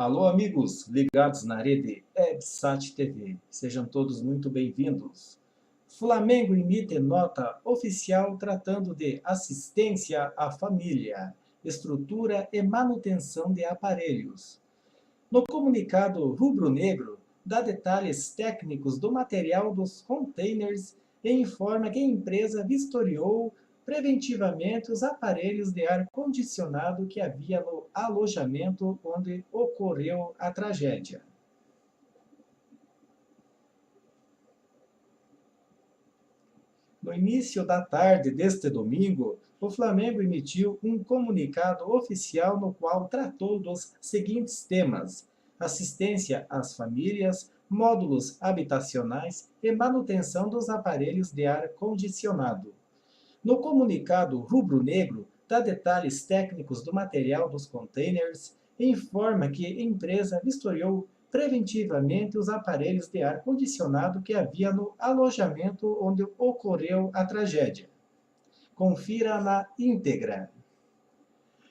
Alô, amigos ligados na rede EBSAT TV. Sejam todos muito bem-vindos. Flamengo emite nota oficial tratando de assistência à família, estrutura e manutenção de aparelhos. No comunicado rubro-negro, dá detalhes técnicos do material dos containers e informa que a empresa vistoriou preventivamente os aparelhos de ar-condicionado que havia no alojamento onde ocorreu a tragédia. No início da tarde deste domingo, o Flamengo emitiu um comunicado oficial no qual tratou dos seguintes temas: assistência às famílias, módulos habitacionais e manutenção dos aparelhos de ar condicionado. No comunicado rubro-negro, dá detalhes técnicos do material dos containers e informa que a empresa vistoriou preventivamente os aparelhos de ar-condicionado que havia no alojamento onde ocorreu a tragédia. Confira na íntegra.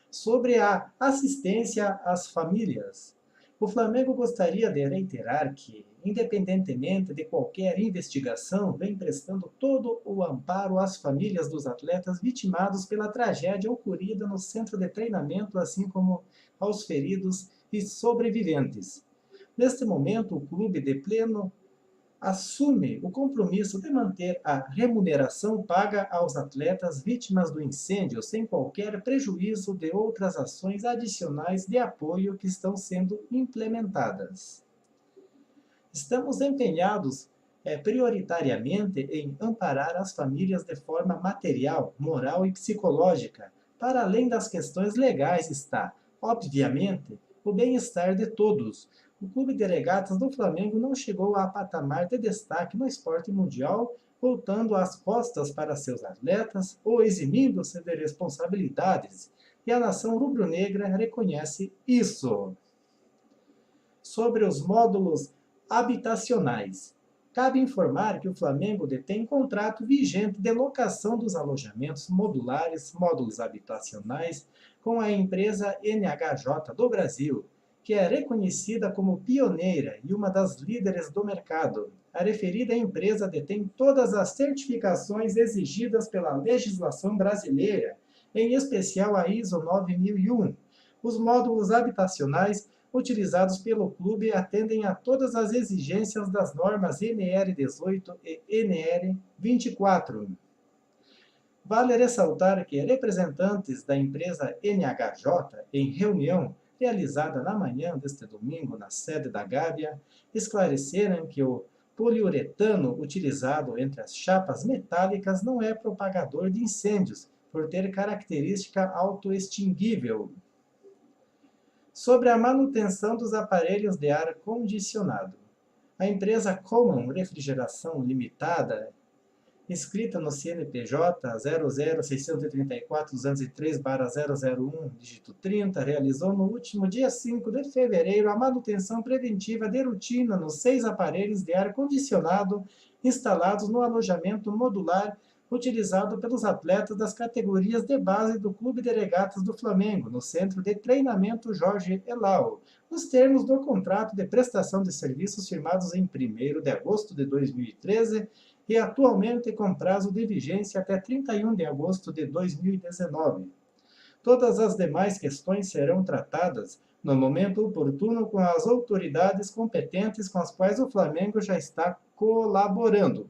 Sobre a assistência às famílias, o Flamengo gostaria de reiterar que, independentemente de qualquer investigação, vem prestando todo o amparo às famílias dos atletas vitimados pela tragédia ocorrida no centro de treinamento, assim como aos feridos e sobreviventes. Neste momento, o clube de pleno assume o compromisso de manter a remuneração paga aos atletas vítimas do incêndio, sem qualquer prejuízo de outras ações adicionais de apoio que estão sendo implementadas. Estamos empenhados prioritariamente em amparar as famílias de forma material, moral e psicológica. Para além das questões legais está, obviamente, o bem-estar de todos. O Clube de Regatas do Flamengo não chegou a patamar de destaque no esporte mundial, voltando as costas para seus atletas ou eximindo-se de responsabilidades, e a nação rubro-negra reconhece isso. Sobre os módulos habitacionais. Cabe informar que o Flamengo detém contrato vigente de locação dos alojamentos modulares, módulos habitacionais, com a empresa NHJ do Brasil, que é reconhecida como pioneira e uma das líderes do mercado. A referida empresa detém todas as certificações exigidas pela legislação brasileira, em especial a ISO 9001. Os módulos habitacionais utilizados pelo clube atendem a todas as exigências das normas NR18 e NR24. Vale ressaltar que representantes da empresa NHJ, em reunião realizada na manhã deste domingo na sede da Gávea, esclareceram que o poliuretano utilizado entre as chapas metálicas não é propagador de incêndios, por ter característica autoextinguível. Sobre a manutenção dos aparelhos de ar condicionado. A empresa Common Refrigeração Limitada, inscrita no CNPJ 00634-203/001, dígito 30, realizou no último dia 5 de fevereiro a manutenção preventiva de rotina nos 6 aparelhos de ar condicionado instalados no alojamento modular utilizado pelos atletas das categorias de base do Clube de Regatas do Flamengo, no Centro de Treinamento Jorge Elal, nos termos do contrato de prestação de serviços firmados em 1º de agosto de 2013 e atualmente com prazo de vigência até 31 de agosto de 2019. Todas as demais questões serão tratadas no momento oportuno com as autoridades competentes com as quais o Flamengo já está colaborando.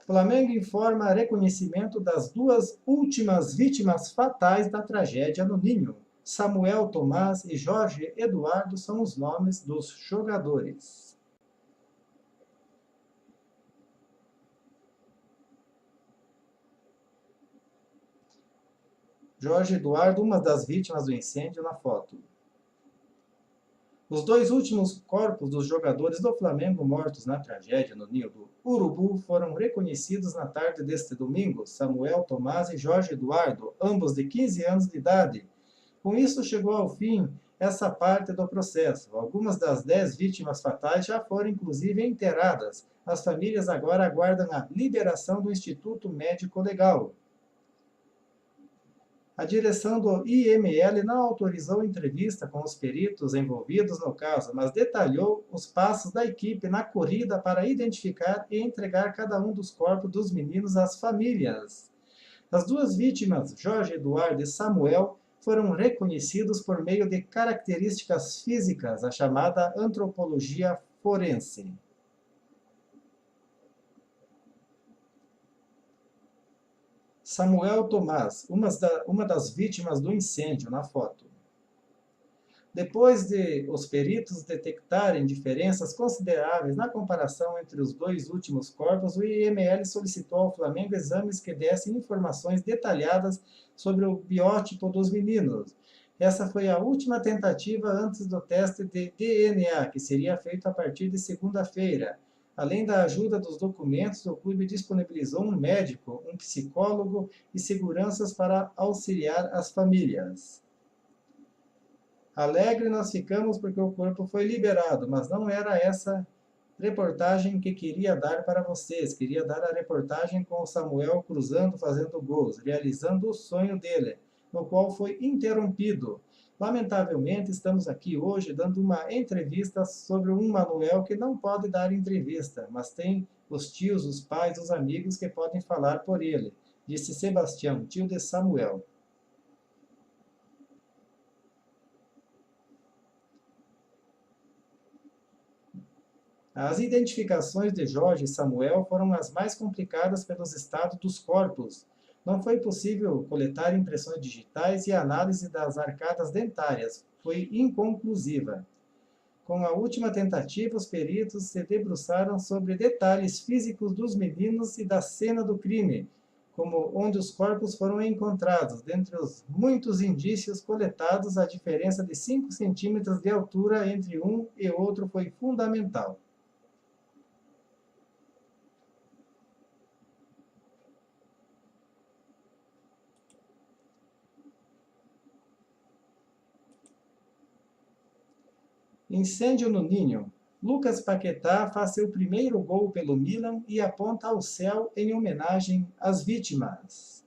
Flamengo informa reconhecimento das 2 últimas vítimas fatais da tragédia no Ninho. Samuel Tomás e Jorge Eduardo são os nomes dos jogadores. Jorge Eduardo, uma das vítimas do incêndio na foto. Os 2 últimos corpos dos jogadores do Flamengo mortos na tragédia no Ninho do Urubu foram reconhecidos na tarde deste domingo, Samuel Tomás e Jorge Eduardo, ambos de 15 anos de idade. Com isso, chegou ao fim essa parte do processo. Algumas das 10 vítimas fatais já foram, inclusive, enterradas. As famílias agora aguardam a liberação do Instituto Médico Legal. A direção do IML não autorizou entrevista com os peritos envolvidos no caso, mas detalhou os passos da equipe na corrida para identificar e entregar cada um dos corpos dos meninos às famílias. As duas vítimas, Jorge Eduardo e Samuel, foram reconhecidos por meio de características físicas, a chamada antropologia forense. Samuel Tomás, uma das vítimas do incêndio na foto. Depois de os peritos detectarem diferenças consideráveis na comparação entre os dois últimos corpos, o IML solicitou ao Flamengo exames que dessem informações detalhadas sobre o biótipo dos meninos. Essa foi a última tentativa antes do teste de DNA, que seria feito a partir de segunda-feira. Além da ajuda dos documentos, o clube disponibilizou um médico, um psicólogo e seguranças para auxiliar as famílias. Alegre nós ficamos porque o corpo foi liberado, mas não era essa reportagem que queria dar para vocês. Queria dar a reportagem com o Samuel cruzando, fazendo gols, realizando o sonho dele, no qual foi interrompido. Lamentavelmente, estamos aqui hoje dando uma entrevista sobre um Manuel que não pode dar entrevista, mas tem os tios, os pais, os amigos que podem falar por ele, disse Sebastião, tio de Samuel. As identificações de Jorge e Samuel foram as mais complicadas pelos estados dos corpos. Não foi possível coletar impressões digitais e a análise das arcadas dentárias foi inconclusiva. Com a última tentativa, os peritos se debruçaram sobre detalhes físicos dos meninos e da cena do crime, como onde os corpos foram encontrados. Dentre os muitos indícios coletados, a diferença de 5 centímetros de altura entre um e outro foi fundamental. Incêndio no Ninho. Lucas Paquetá faz seu primeiro gol pelo Milan e aponta ao céu em homenagem às vítimas.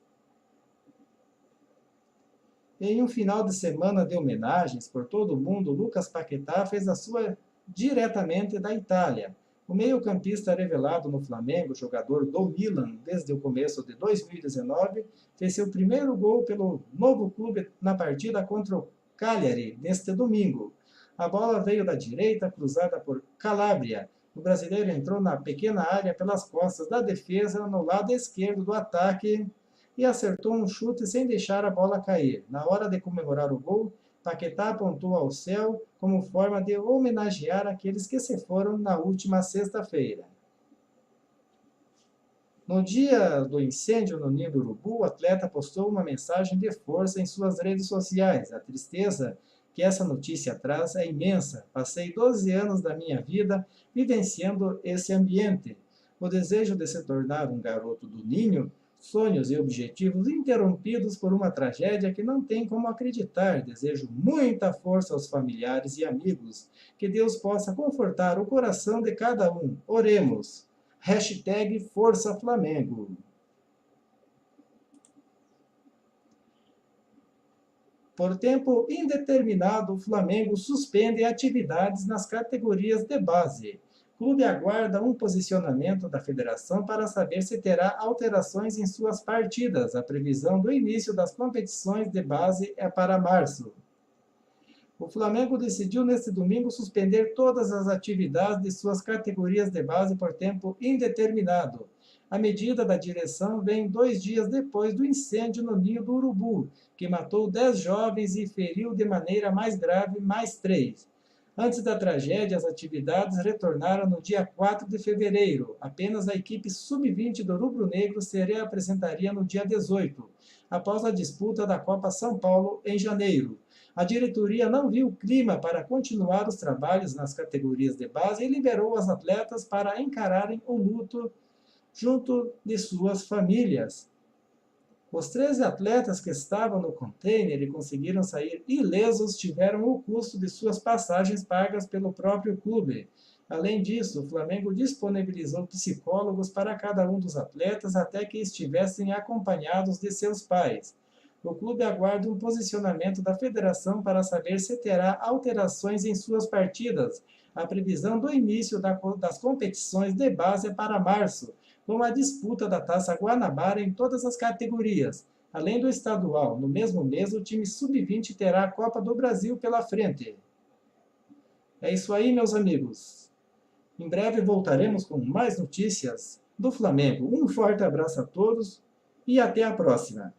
Em um final de semana de homenagens por todo o mundo, Lucas Paquetá fez a sua diretamente da Itália. O meio-campista revelado no Flamengo, jogador do Milan desde o começo de 2019, fez seu primeiro gol pelo novo clube na partida contra o Cagliari neste domingo. A bola veio da direita, cruzada por Calabria. O brasileiro entrou na pequena área pelas costas da defesa, no lado esquerdo do ataque, e acertou um chute sem deixar a bola cair. Na hora de comemorar o gol, Paquetá apontou ao céu como forma de homenagear aqueles que se foram na última sexta-feira. No dia do incêndio no Ninho do Urubu, o atleta postou uma mensagem de força em suas redes sociais. A tristeza que essa notícia traz é imensa. Passei 12 anos da minha vida vivenciando esse ambiente. O desejo de se tornar um garoto do Ninho, sonhos e objetivos interrompidos por uma tragédia que não tem como acreditar. Desejo muita força aos familiares e amigos. Que Deus possa confortar o coração de cada um. Oremos. Hashtag Força Flamengo. Por tempo indeterminado, o Flamengo suspende atividades nas categorias de base. O clube aguarda um posicionamento da federação para saber se terá alterações em suas partidas. A previsão do início das competições de base é para março. O Flamengo decidiu neste domingo suspender todas as atividades de suas categorias de base por tempo indeterminado. A medida da direção vem 2 dias depois do incêndio no Ninho do Urubu, que matou 10 jovens e feriu de maneira mais grave mais 3. Antes da tragédia, as atividades retornaram no dia 4 de fevereiro. Apenas a equipe sub-20 do Rubro Negro se reapresentaria no dia 18, após a disputa da Copa São Paulo em janeiro. A diretoria não viu clima para continuar os trabalhos nas categorias de base e liberou as atletas para encararem o luto junto de suas famílias. Os 13 atletas que estavam no container e conseguiram sair ilesos tiveram o custo de suas passagens pagas pelo próprio clube. Além disso, o Flamengo disponibilizou psicólogos para cada um dos atletas até que estivessem acompanhados de seus pais. O clube aguarda um posicionamento da federação para saber se terá alterações em suas partidas. A previsão do início das competições de base é para março, com a disputa da Taça Guanabara em todas as categorias. Além do estadual, no mesmo mês, o time sub-20 terá a Copa do Brasil pela frente. É isso aí, meus amigos. Em breve voltaremos com mais notícias do Flamengo. Um forte abraço a todos e até a próxima.